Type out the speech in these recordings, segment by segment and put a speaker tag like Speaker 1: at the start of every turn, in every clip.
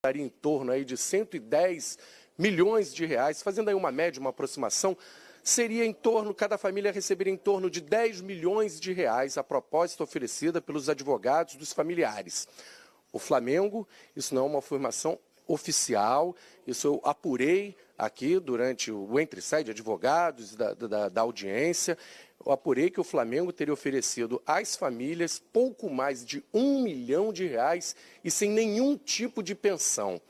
Speaker 1: daria em torno aí de 110 milhões de reais, fazendo aí uma média, uma aproximação, seria em torno, cada família receberia em torno de 10 milhões de reais a proposta oferecida pelos advogados dos familiares. O Flamengo, isso não é uma afirmação oficial, isso eu apurei aqui durante o entre-sai de advogados da audiência, eu apurei que o Flamengo teria oferecido às famílias pouco mais de 1 milhão de reais e sem nenhum tipo de pensão.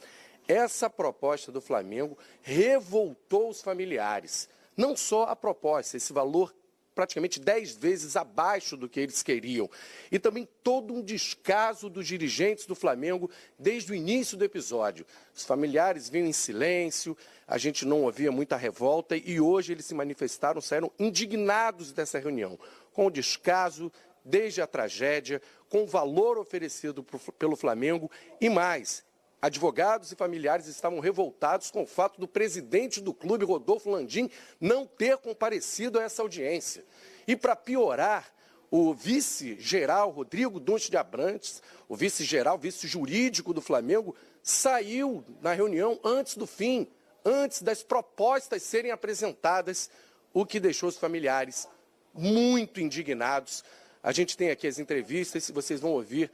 Speaker 1: Essa proposta do Flamengo revoltou os familiares. Não só a proposta, esse valor praticamente 10 vezes abaixo do que eles queriam. E também todo um descaso dos dirigentes do Flamengo desde o início do episódio. Os familiares vinham em silêncio, a gente não ouvia muita revolta e hoje eles se manifestaram, saíram indignados dessa reunião, com o descaso desde a tragédia, com o valor oferecido pelo Flamengo e mais. Advogados e familiares estavam revoltados com o fato do presidente do clube, Rodolfo Landim, não ter comparecido a essa audiência. E para piorar, o vice-geral Rodrigo Dunst de Abrantes, o vice-geral, vice-jurídico do Flamengo, saiu na reunião antes do fim, antes das propostas serem apresentadas, o que deixou os familiares muito indignados. A gente tem aqui as entrevistas e vocês vão ouvir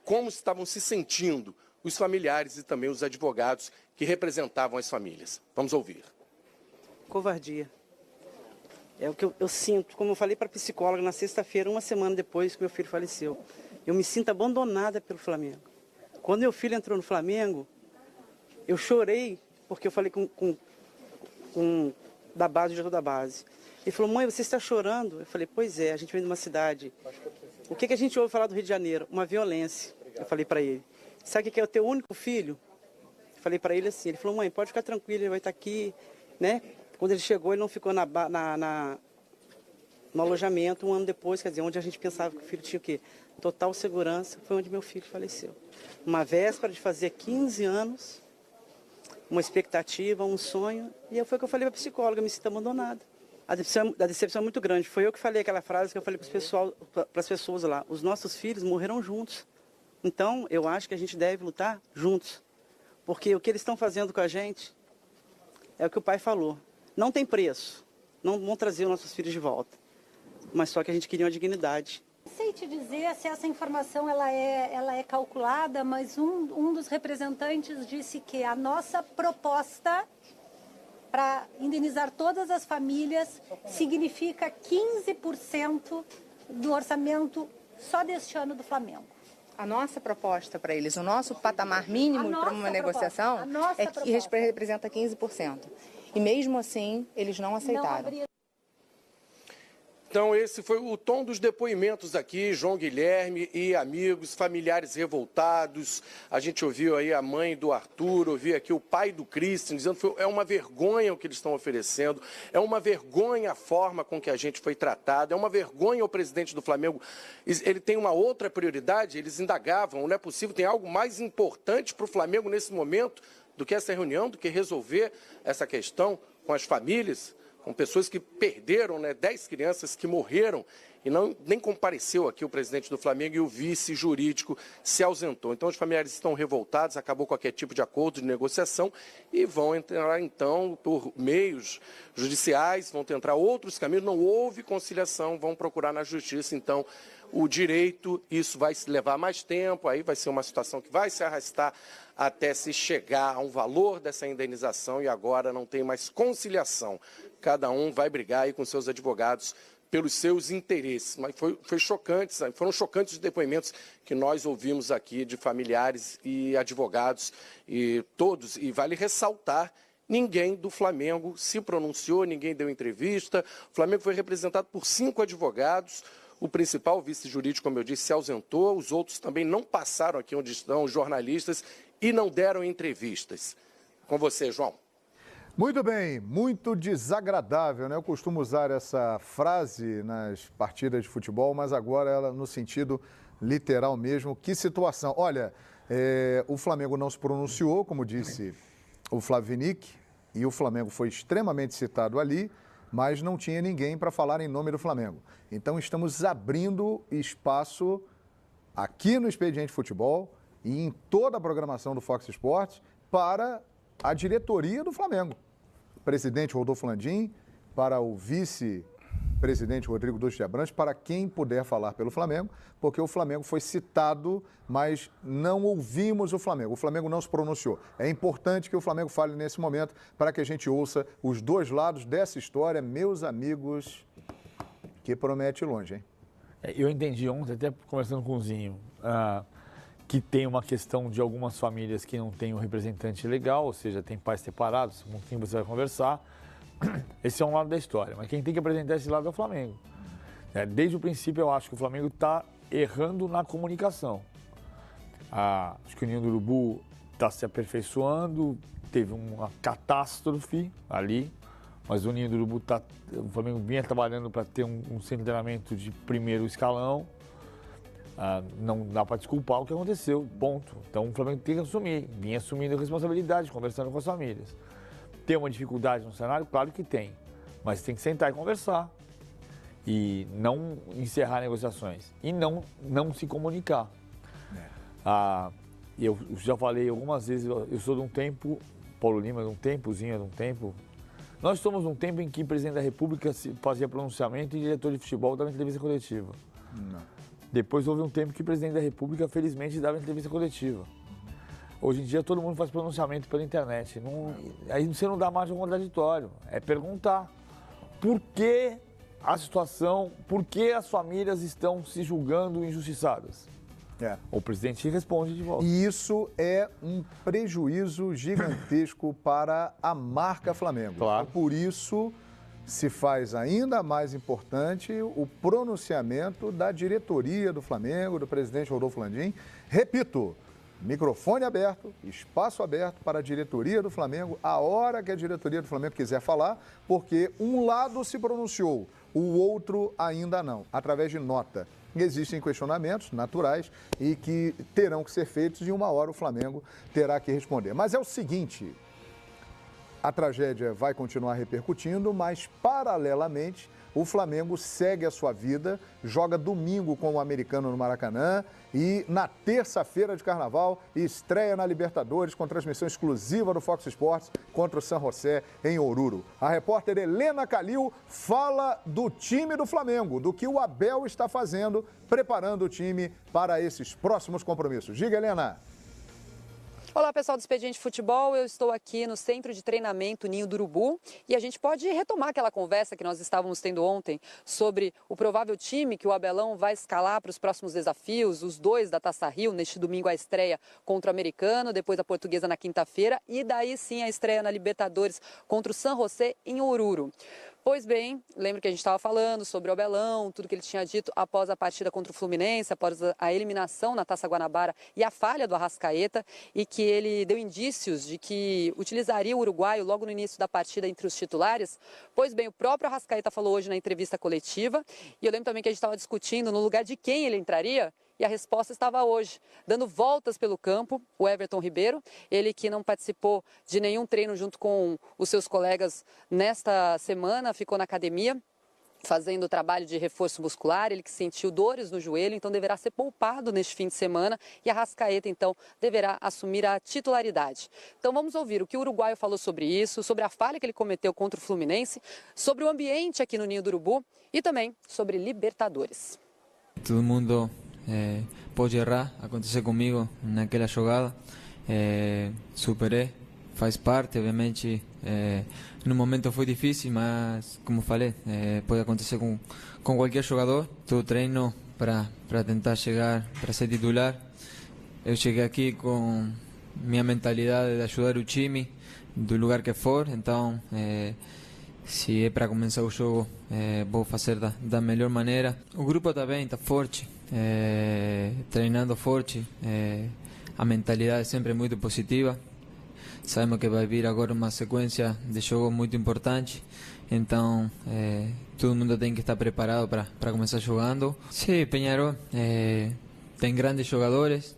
Speaker 1: como estavam se sentindo os familiares e também os advogados que representavam as famílias. Vamos ouvir.
Speaker 2: Covardia. É o que eu sinto, como eu falei para a psicóloga na sexta-feira, uma semana depois que meu filho faleceu. Eu me sinto abandonada pelo Flamengo. Quando meu filho entrou no Flamengo, eu chorei, porque eu falei da base, o diretor da base. Ele falou, mãe, você está chorando? Eu falei, pois é, a gente vem de uma cidade. O que a gente ouve falar do Rio de Janeiro? Uma violência. Eu falei para ele. Sabe o que é o teu único filho? Eu falei para ele assim, ele falou, mãe, pode ficar tranquilo, ele vai estar aqui, né? Quando ele chegou, ele não ficou no alojamento, um ano depois, quer dizer, onde a gente pensava que o filho tinha o quê? Total segurança, foi onde meu filho faleceu. Uma véspera de fazer 15 anos, uma expectativa, um sonho, e foi o que eu falei para a psicóloga, me sinto abandonada. A decepção é muito grande. Foi eu que falei aquela frase que eu falei para as pessoas lá, os nossos filhos morreram juntos. Então, eu acho que a gente deve lutar juntos, porque o que eles estão fazendo com a gente é o que o pai falou. Não tem preço, não vão trazer os nossos filhos de volta, mas só que a gente queria uma dignidade.
Speaker 3: Não sei te dizer se essa informação ela é calculada, mas um dos representantes disse que a nossa proposta para indenizar todas as famílias significa 15% do orçamento só deste ano do Flamengo.
Speaker 4: A nossa proposta para eles, o nosso patamar mínimo para uma negociação é que representa 15%. E mesmo assim, eles não aceitaram.
Speaker 1: Então, esse foi o tom dos depoimentos aqui, João Guilherme e amigos, familiares revoltados. A gente ouviu aí a mãe do Arthur, ouviu aqui o pai do Christian, dizendo que é uma vergonha o que eles estão oferecendo, é uma vergonha a forma com que a gente foi tratado, é uma vergonha o presidente do Flamengo. Ele tem uma outra prioridade, eles indagavam, não é possível, tem algo mais importante para o Flamengo nesse momento do que essa reunião, do que resolver essa questão com as famílias, com pessoas que perderam, 10 crianças que morreram e nem compareceu aqui o presidente do Flamengo e o vice jurídico se ausentou. Então os familiares estão revoltados, acabou qualquer tipo de acordo de negociação e vão entrar então por meios judiciais, vão tentar outros caminhos, não houve conciliação, vão procurar na justiça então o direito, isso vai levar mais tempo, aí vai ser uma situação que vai se arrastar até se chegar a um valor dessa indenização e agora não tem mais conciliação. Cada um vai brigar aí com seus advogados pelos seus interesses. Mas foi chocante, sabe? Foram chocantes os depoimentos que nós ouvimos aqui de familiares e advogados e todos. E vale ressaltar, ninguém do Flamengo se pronunciou, ninguém deu entrevista. O Flamengo foi representado por 5 advogados. O principal, o vice-jurídico, como eu disse, se ausentou. Os outros também não passaram aqui onde estão os jornalistas e não deram entrevistas. Com você, João.
Speaker 5: Muito bem, muito desagradável, né? Eu costumo usar essa frase nas partidas de futebol, mas agora ela no sentido literal mesmo. Que situação. Olha, o Flamengo não se pronunciou, como disse o Flávio Vinick, e o Flamengo foi extremamente citado ali, mas não tinha ninguém para falar em nome do Flamengo. Então estamos abrindo espaço aqui no Expediente Futebol e em toda a programação do Fox Sports para a diretoria do Flamengo. Presidente Rodolfo Landim, para o vice-presidente Rodrigo Dutra de Abrantes, para quem puder falar pelo Flamengo, porque o Flamengo foi citado, mas não ouvimos o Flamengo. O Flamengo não se pronunciou. É importante que o Flamengo fale nesse momento para que a gente ouça os dois lados dessa história, meus amigos, que promete longe, hein?
Speaker 6: Eu entendi ontem, até conversando com o Zinho, que tem uma questão de algumas famílias que não têm um representante legal, ou seja, tem pais separados, com quem você vai conversar. Esse é um lado da história, mas quem tem que apresentar esse lado é o Flamengo. Desde o princípio, eu acho que o Flamengo está errando na comunicação. Acho que o Ninho do Urubu está se aperfeiçoando, teve uma catástrofe ali, mas o Ninho do Urubu o Flamengo vinha trabalhando para ter um centro de treinamento de primeiro escalão. Não dá para desculpar o que aconteceu, ponto. Então o Flamengo tem que assumir, vinha assumindo responsabilidade, conversando com as famílias. Tem uma dificuldade no cenário? Claro que tem, mas tem que sentar e conversar e não encerrar negociações e não se comunicar. Eu já falei algumas vezes, eu sou de um tempo, Paulo Lima de um tempo, Zinho de um tempo. Nós somos um tempo em que o presidente da República fazia pronunciamento e diretor de futebol dava entrevista coletiva. Não. Depois houve um tempo que o presidente da República, felizmente, dava entrevista coletiva. Hoje em dia todo mundo faz pronunciamento pela internet. Aí você não dá margem contraditório. É perguntar por que a situação, por que as famílias estão se julgando injustiçadas. O presidente responde de volta.
Speaker 5: E isso é um prejuízo gigantesco para a marca Flamengo.
Speaker 6: Claro.
Speaker 5: Por isso se faz ainda mais importante o pronunciamento da diretoria do Flamengo, do presidente Rodolfo Landim. Repito, microfone aberto, espaço aberto para a diretoria do Flamengo, a hora que a diretoria do Flamengo quiser falar, porque um lado se pronunciou, o outro ainda não, através de nota. Existem questionamentos naturais e que terão que ser feitos e uma hora o Flamengo terá que responder. Mas é o seguinte, a tragédia vai continuar repercutindo, mas paralelamente o Flamengo segue a sua vida, joga domingo com o Americano no Maracanã e na terça-feira de Carnaval estreia na Libertadores com transmissão exclusiva do Fox Sports contra o San José em Oruro. A repórter Helena Calil fala do time do Flamengo, do que o Abel está fazendo, preparando o time para esses próximos compromissos. Diga, Helena.
Speaker 7: Olá, pessoal do Expediente Futebol, eu estou aqui no Centro de Treinamento Ninho do Urubu e a gente pode retomar aquela conversa que nós estávamos tendo ontem sobre o provável time que o Abelão vai escalar para os próximos desafios, os dois da Taça Rio, neste domingo a estreia contra o Americano, depois a Portuguesa na quinta-feira e daí sim a estreia na Libertadores contra o San José em Oruro. Pois bem, lembro que a gente estava falando sobre o Abelão, tudo que ele tinha dito após a partida contra o Fluminense, após a eliminação na Taça Guanabara e a falha do Arrascaeta, e que ele deu indícios de que utilizaria o uruguaio logo no início da partida entre os titulares. Pois bem, o próprio Arrascaeta falou hoje na entrevista coletiva, e eu lembro também que a gente estava discutindo no lugar de quem ele entraria, e a resposta estava hoje, dando voltas pelo campo, o Everton Ribeiro, ele que não participou de nenhum treino junto com os seus colegas nesta semana, ficou na academia, fazendo o trabalho de reforço muscular, ele que sentiu dores no joelho, então deverá ser poupado neste fim de semana e a Arrascaeta, então, deverá assumir a titularidade. Então vamos ouvir o que o uruguaio falou sobre isso, sobre a falha que ele cometeu contra o Fluminense, sobre o ambiente aqui no Ninho do Urubu e também sobre Libertadores.
Speaker 8: Todo mundo pode errar, aconteceu comigo naquela jogada, superei, faz parte, obviamente, no momento foi difícil, mas como falei, pode acontecer com qualquer jogador. Todo treino para tentar chegar, para ser titular. Eu cheguei aqui com minha mentalidade de ajudar o time, do lugar que for, então se é para começar o jogo, vou fazer da melhor maneira. O grupo está bem, está forte, treinando forte, a mentalidade sempre é muito positiva. Sabemos que vai vir agora uma sequência de jogos muito importante, então todo mundo tem que estar preparado para começar jogando. Sim, Peñarol tem grandes jogadores,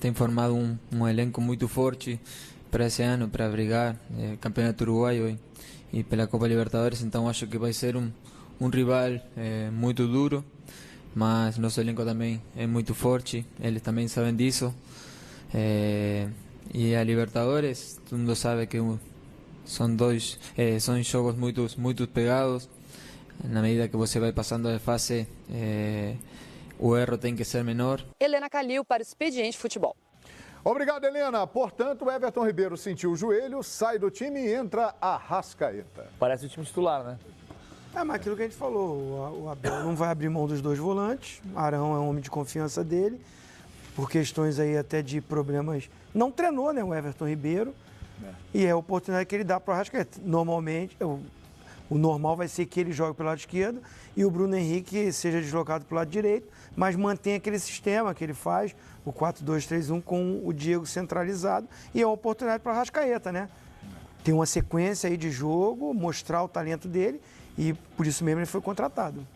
Speaker 8: tem formado um elenco muito forte para esse ano, para brigar Campeonato Uruguaio e pela Copa Libertadores, então acho que vai ser um rival muito duro, mas nosso elenco também é muito forte, eles também sabem disso, E a Libertadores, todo mundo sabe que são jogos muito pegados. Na medida que você vai passando de fase, o erro tem que ser menor.
Speaker 7: Helena Calil para o Expediente Futebol.
Speaker 5: Obrigado, Helena. Portanto, o Everton Ribeiro sentiu o joelho, sai do time e entra Arrascaeta.
Speaker 6: Parece o time titular, né?
Speaker 9: Mas aquilo que a gente falou, o Abel não vai abrir mão dos dois volantes, Arão é um homem de confiança dele, por questões aí até de problemas, não treinou, né, o Everton Ribeiro, e é a oportunidade que ele dá para o Arrascaeta. Normalmente, o normal vai ser que ele jogue pelo lado esquerdo e o Bruno Henrique seja deslocado pelo lado direito, mas mantém aquele sistema que ele faz, o 4-2-3-1 com o Diego centralizado, e é uma oportunidade para o Arrascaeta, né? Tem uma sequência aí de jogo, mostrar o talento dele, e por isso mesmo ele foi contratado.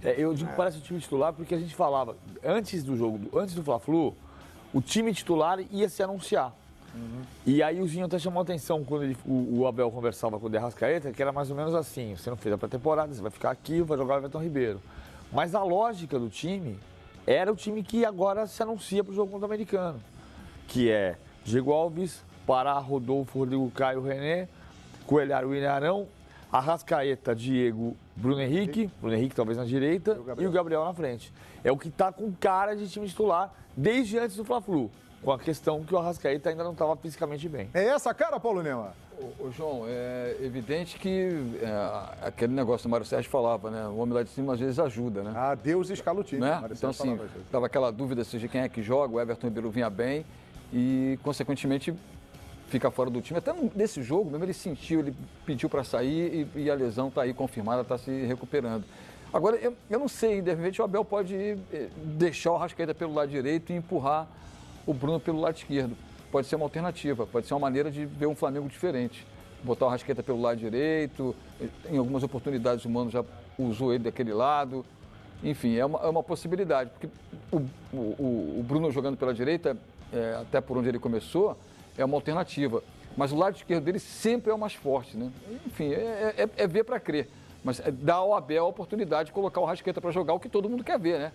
Speaker 6: Eu digo que parece o time titular porque a gente falava, antes do jogo, antes do Fla-Flu, o time titular ia se anunciar. E aí o Zinho até chamou a atenção quando o Abel conversava com o De Arrascaeta, que era mais ou menos assim, você não fez a pré-temporada, você vai ficar aqui, vai jogar o Everton Ribeiro. Mas a lógica do time era o time que agora se anuncia para o jogo contra o Americano, que é Diego Alves, Pará, Rodolfo, Rodrigo Caio, René, Coelhar, William Arão, Arrascaeta, Diego, Bruno Henrique talvez na direita e o Gabriel na frente. É o que está com cara de time titular desde antes do Fla-Flu, com a questão que o Arrascaeta ainda não estava fisicamente bem.
Speaker 5: É essa a cara, Paulo Lema?
Speaker 10: Ô, João, é evidente que aquele negócio que o Mário Sérgio falava, né? O homem lá de cima às vezes ajuda, né?
Speaker 5: Deus escala o time.
Speaker 10: Né? Então, assim, estava aquela dúvida de quem é que joga, o Everton Ribeiro vinha bem e, consequentemente, fica fora do time. Até nesse jogo mesmo ele sentiu, ele pediu para sair e a lesão está aí confirmada, está se recuperando. Agora, eu não sei, de repente o Abel pode deixar o Arrascaeta pelo lado direito e empurrar o Bruno pelo lado esquerdo. Pode ser uma alternativa, pode ser uma maneira de ver um Flamengo diferente. Botar o Arrascaeta pelo lado direito, em algumas oportunidades o Mano já usou ele daquele lado. Enfim, é uma possibilidade, porque o Bruno jogando pela direita, até por onde ele começou, é uma alternativa. Mas o lado esquerdo dele sempre é o mais forte, né? Enfim, é ver para crer. Mas dá ao Abel a oportunidade de colocar o Arrascaeta para jogar o que todo mundo quer ver, né?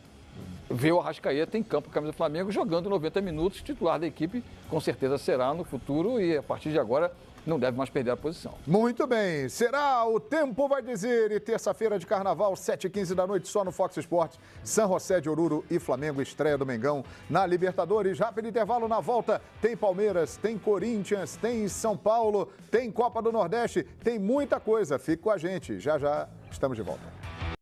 Speaker 10: Ver o Arrascaeta em campo com a camisa do Flamengo jogando 90 minutos, titular da equipe, com certeza será no futuro e a partir de agora não deve mais perder a posição.
Speaker 5: Muito bem, será o tempo vai dizer, e terça-feira de carnaval, 7h15 da noite, só no Fox Sports, São José de Oruro e Flamengo, estreia do Mengão na Libertadores. Rápido intervalo, na volta tem Palmeiras, tem Corinthians, tem São Paulo, tem Copa do Nordeste, tem muita coisa. Fique com a gente, já já estamos de volta.